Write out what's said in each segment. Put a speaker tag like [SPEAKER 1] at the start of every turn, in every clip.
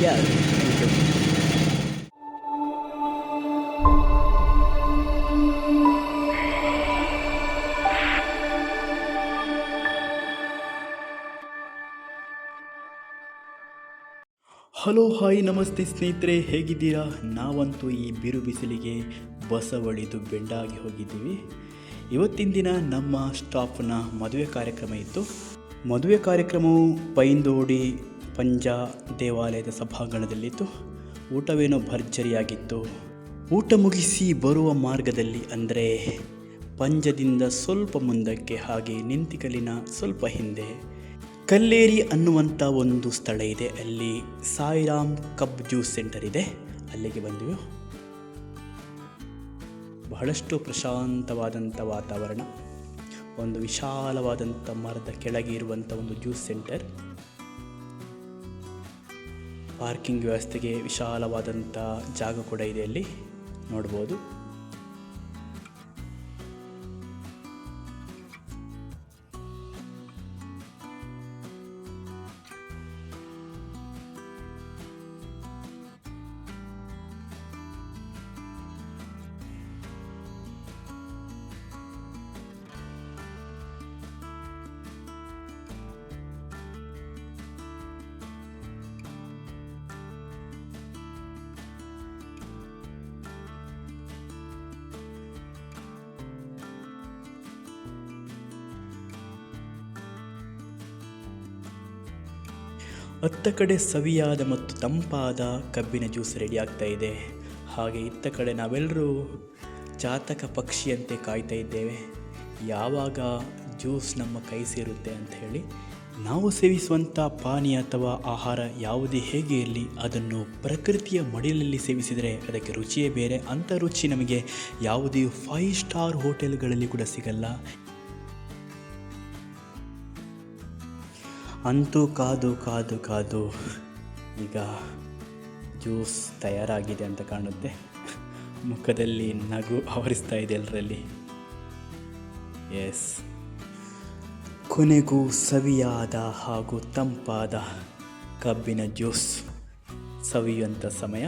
[SPEAKER 1] Yes. Hello hi ನಮಸ್ತೆ ಸ್ನೇಹಿತರೆ, ಹೇಗಿದ್ದೀರಾ? ನಾವಂತೂ ಈ ಬಿರು ಬಿಸಿಲಿಗೆ ಬಸವಳಿದು ಬೆಂಡಾಗಿ ಹೋಗಿದ್ದೀವಿ. ಇವತ್ತಿನ ದಿನ ನಮ್ಮ ಸ್ಟಾಫ್ನ ಮದುವೆ ಕಾರ್ಯಕ್ರಮ ಇತ್ತು. ಮದುವೆ ಕಾರ್ಯಕ್ರಮವು ಪೈಂದೋಡಿ ಪಂಜ ದೇವಾಲಯದ ಸಭಾಂಗಣದಲ್ಲಿತ್ತು. ಊಟವೇನೋ ಭರ್ಜರಿಯಾಗಿತ್ತು. ಊಟ ಮುಗಿಸಿ ಬರುವ ಮಾರ್ಗದಲ್ಲಿ, ಅಂದರೆ ಪಂಜದಿಂದ ಸ್ವಲ್ಪ ಮುಂದಕ್ಕೆ ಹಾಗೆ ನಿಂತಿಕಲಿನ ಸ್ವಲ್ಪ ಹಿಂದೆ ಕಲ್ಲೇರಿ ಅನ್ನುವಂಥ ಒಂದು ಸ್ಥಳ ಇದೆ. ಅಲ್ಲಿ ಸಾಯಿರಾಮ್ ಕಬ್ ಜ್ಯೂಸ್ ಸೆಂಟರ್ ಇದೆ. ಅಲ್ಲಿಗೆ ಬಂದೆವು. ಬಹಳಷ್ಟು ಪ್ರಶಾಂತವಾದಂಥ ವಾತಾವರಣ, ಒಂದು ವಿಶಾಲವಾದಂಥ ಮರದ ಕೆಳಗೆ ಇರುವಂಥ ಒಂದು ಜ್ಯೂಸ್ ಸೆಂಟರ್. ಪಾರ್ಕಿಂಗ್ ವ್ಯವಸ್ಥೆಗೆ ವಿಶಾಲವಾದಂಥ ಜಾಗ ಕೂಡ ಇದೆ, ಅಲ್ಲಿ ನೋಡ್ಬೋದು. ಅತ್ತ ಕಡೆ ಸವಿಯಾದ ಮತ್ತು ತಂಪಾದ ಕಬ್ಬಿನ ಜ್ಯೂಸ್ ರೆಡಿ ಆಗ್ತಾ ಇದೆ. ಹಾಗೆ ಇತ್ತ ಕಡೆ ನಾವೆಲ್ಲರೂ ಚಾತಕ ಪಕ್ಷಿಯಂತೆ ಕಾಯ್ತಾ ಇದ್ದೇವೆ, ಯಾವಾಗ ಜ್ಯೂಸ್ ನಮ್ಮ ಕೈ ಸೇರುತ್ತೆ ಅಂತ ಹೇಳಿ. ನಾವು ಸೇವಿಸುವಂಥ ಪಾನೀಯ ಅಥವಾ ಆಹಾರ ಯಾವುದೇ ಹೇಗೆ ಇರಲಿ, ಅದನ್ನು ಪ್ರಕೃತಿಯ ಮಡಿಲಲ್ಲಿ ಸೇವಿಸಿದರೆ ಅದಕ್ಕೆ ರುಚಿಯೇ ಬೇರೆ. ಅಂಥ ರುಚಿ ನಮಗೆ ಯಾವುದೇ 5 ಸ್ಟಾರ್ ಹೋಟೆಲ್ಗಳಲ್ಲಿ ಕೂಡ ಸಿಗಲ್ಲ. ಅಂತೂ ಕಾದು ಕಾದು ಕಾದು ಈಗ ಜ್ಯೂಸ್ ತಯಾರಾಗಿದೆ ಅಂತ ಕಾಣುತ್ತೆ. ಮುಖದಲ್ಲಿ ನಗು ಆವರಿಸ್ತಾ ಇದೆ ಎಲ್ಲರಲ್ಲಿ. ಎಸ್, ಕೊನೆಗೂ ಸವಿಯಾದ ಹಾಗೂ ತಂಪಾದ ಕಬ್ಬಿನ ಜ್ಯೂಸ್ ಸವಿಯುವಂಥ ಸಮಯ.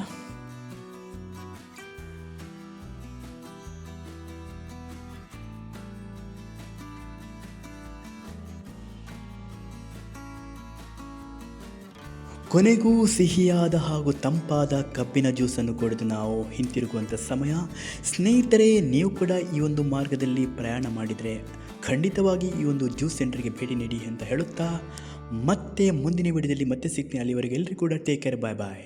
[SPEAKER 1] ಕೊನೆಗೂ ಸಿಹಿಯಾದ ಹಾಗೂ ತಂಪಾದ ಕಬ್ಬಿನ ಜ್ಯೂಸನ್ನು ಕುಡಿದು ನಾವು ಹಿಂತಿರುಗುವಂಥ ಸಮಯ. ಸ್ನೇಹಿತರೆ, ನೀವು ಕೂಡ ಈ ಒಂದು ಮಾರ್ಗದಲ್ಲಿ ಪ್ರಯಾಣ ಮಾಡಿದರೆ ಖಂಡಿತವಾಗಿ ಈ ಒಂದು ಜ್ಯೂಸ್ ಸೆಂಟರ್ಗೆ ಭೇಟಿ ನೀಡಿ ಅಂತ ಹೇಳುತ್ತಾ ಮತ್ತೆ ಮುಂದಿನ ವಿಡಿಯೋದಲ್ಲಿ ಮತ್ತೆ ಸಿಗ್ತೀನಿ. ಅಲ್ಲಿವರೆಗೆ ಎಲ್ಲರಿಗೂ ಕೂಡ ಟೇಕ್ ಕೇರ್, ಬಾಯ್ ಬಾಯ್.